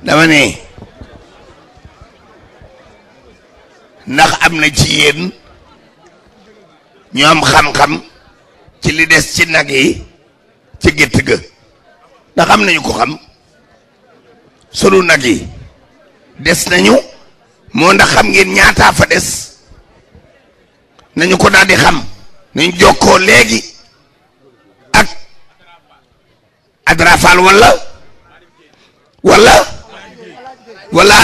dama ne ndax am na ci yéen ñu am xam-xam ci li des ci nag yi ci gétt ga ndax am nañu ko xam sunu nag yi des nañu moo ndax xam ngeen ñaataa fa des nañu ko daal di xam nañu jokkoo léegi ak adrafal wala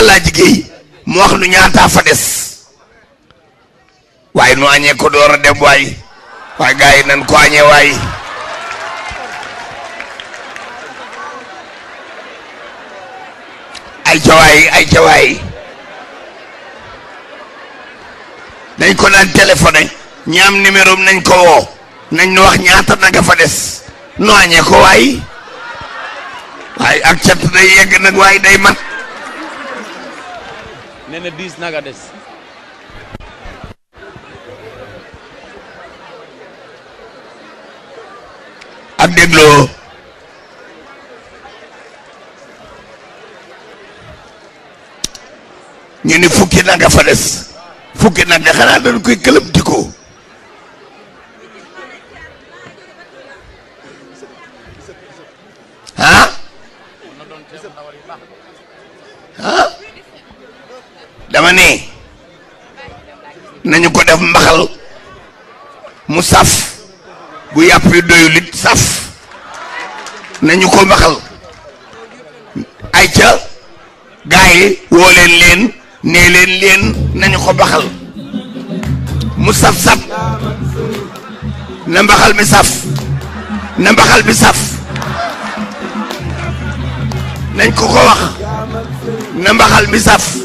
Alaaji Géey mu wax nu ñaataa fa des waaye nu añee ko door a dem waay waaye gars yi nan ko añee waay ay ca waay dañ ko daan téléphoné ñi am numéro nañ ko woo nañ nu wax ñaata naga fa des nu añee ko waay waaye ak cat day yegg nag waaye day mat nee na 10 naga des ak dégloo ñu ni fukki nag a fa des fukki nag de xanaa dañ koy këlëmtikoo ah dama ne nañu ko def mbaxal mu saf bu yàpp yi doyul it saf nañu ko mbaxal ay ca gaa yi woo leen nee leen nañu ko baxal mu saf na mbaxal mi saf nañ ko wax na mbaxal mi saf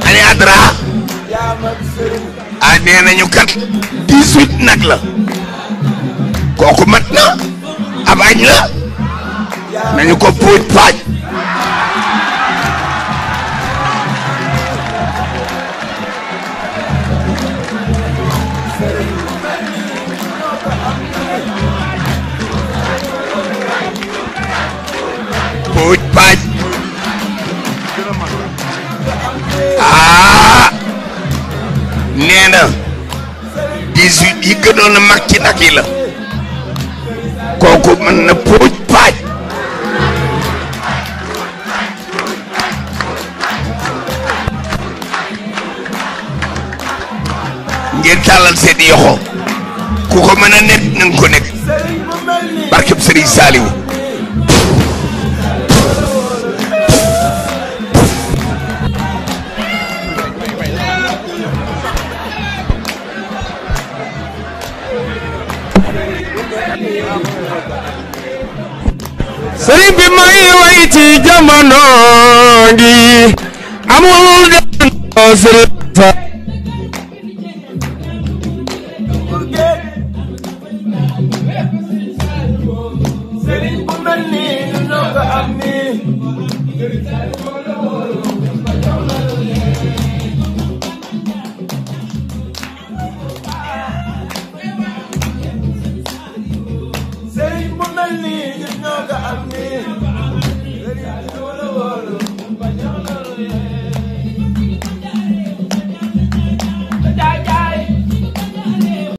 ani adra nee nañu kat 18 nag la kooku mat na ab añ la nañu ko puuj paaj nee na 18 yi gënoon a mag ci nag yi la kooku mën na puuj paaj ngeen tàllal seen yoxo ku ko mën a nekk nañ ko nekk barkeb Sëriñ Saaliw sëriñ bi may way ci jamono ngi amul